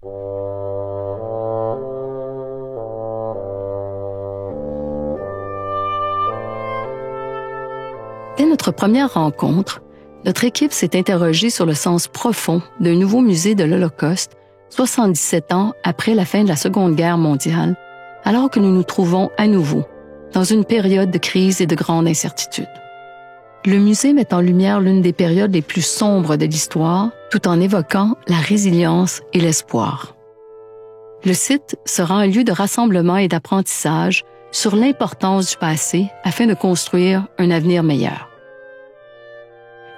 Dès notre première rencontre, notre équipe s'est interrogée sur le sens profond d'un nouveau musée de l'Holocauste, 77 ans après la fin de la Seconde Guerre mondiale, alors que nous nous trouvons à nouveau dans une période de crise et de grande incertitude. Le musée met en lumière l'une des périodes les plus sombres de l'histoire, tout en évoquant la résilience et l'espoir. Le site sera un lieu de rassemblement et d'apprentissage sur l'importance du passé afin de construire un avenir meilleur.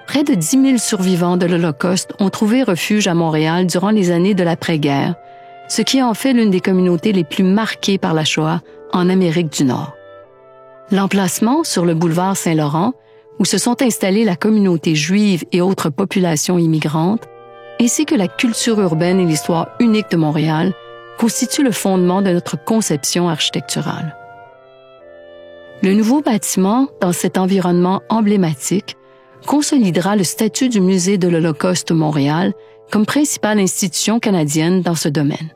Près de 10 000 survivants de l'Holocauste ont trouvé refuge à Montréal durant les années de l'après-guerre, ce qui en fait l'une des communautés les plus marquées par la Shoah en Amérique du Nord. L'emplacement sur le boulevard Saint-Laurent, où se sont installées la communauté juive et autres populations immigrantes, ainsi que la culture urbaine et l'histoire unique de Montréal, constituent le fondement de notre conception architecturale. Le nouveau bâtiment, dans cet environnement emblématique, consolidera le statut du Musée de l'Holocauste Montréal comme principale institution canadienne dans ce domaine.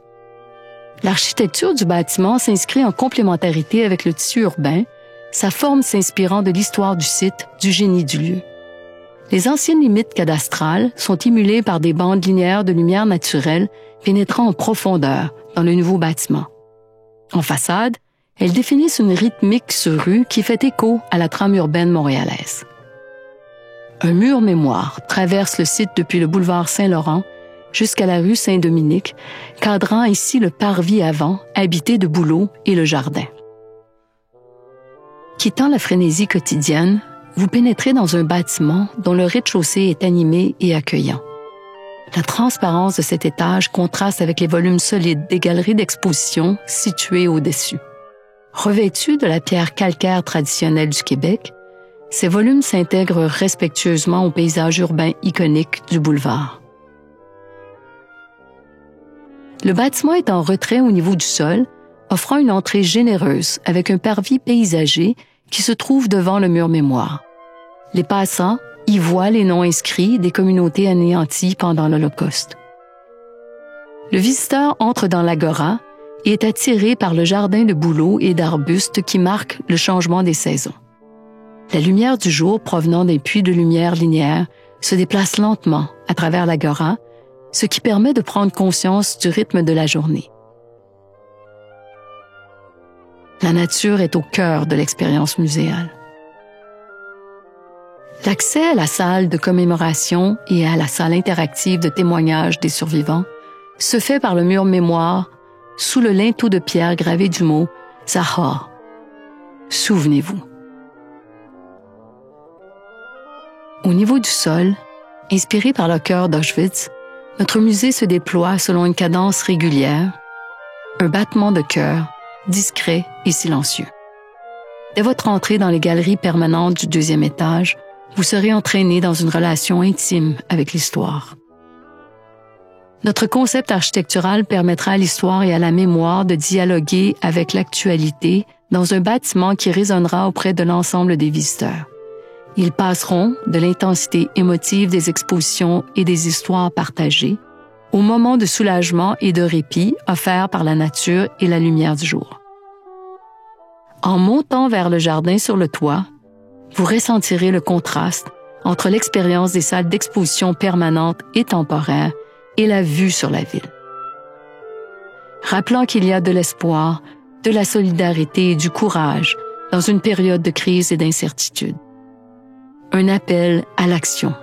L'architecture du bâtiment s'inscrit en complémentarité avec le tissu urbain, sa forme s'inspirant de l'histoire du site, du génie du lieu. Les anciennes limites cadastrales sont émulées par des bandes linéaires de lumière naturelle pénétrant en profondeur dans le nouveau bâtiment. En façade, elles définissent une rythmique sur rue qui fait écho à la trame urbaine montréalaise. Un mur mémoire traverse le site depuis le boulevard Saint-Laurent jusqu'à la rue Saint-Dominique, cadrant ainsi le parvis avant, habité de bouleaux, et le jardin. Quittant la frénésie quotidienne, vous pénétrez dans un bâtiment dont le rez-de-chaussée est animé et accueillant. La transparence de cet étage contraste avec les volumes solides des galeries d'exposition situées au-dessus. Revêtus de la pierre calcaire traditionnelle du Québec, ces volumes s'intègrent respectueusement au paysage urbain iconique du boulevard. Le bâtiment est en retrait au niveau du sol, offrant une entrée généreuse avec un parvis paysager qui se trouve devant le mur mémoire. Les passants y voient les noms inscrits des communautés anéanties pendant l'Holocauste. Le visiteur entre dans l'agora et est attiré par le jardin de bouleaux et d'arbustes qui marque le changement des saisons. La lumière du jour provenant d'un puits de lumière linéaire se déplace lentement à travers l'agora, ce qui permet de prendre conscience du rythme de la journée. La nature est au cœur de l'expérience muséale. L'accès à la salle de commémoration et à la salle interactive de témoignage des survivants se fait par le mur mémoire sous le linteau de pierre gravé du mot « Zahor ». Souvenez-vous. Au niveau du sol, inspiré par le cœur d'Auschwitz, notre musée se déploie selon une cadence régulière, un battement de cœur, discret et silencieux. Dès votre entrée dans les galeries permanentes du 2e étage, vous serez entraîné dans une relation intime avec l'histoire. Notre concept architectural permettra à l'histoire et à la mémoire de dialoguer avec l'actualité dans un bâtiment qui résonnera auprès de l'ensemble des visiteurs. Ils passeront de l'intensité émotive des expositions et des histoires partagées au moment de soulagement et de répit offerts par la nature et la lumière du jour. En montant vers le jardin sur le toit, vous ressentirez le contraste entre l'expérience des salles d'exposition permanentes et temporaires et la vue sur la ville. Rappelant qu'il y a de l'espoir, de la solidarité et du courage dans une période de crise et d'incertitude. Un appel à l'action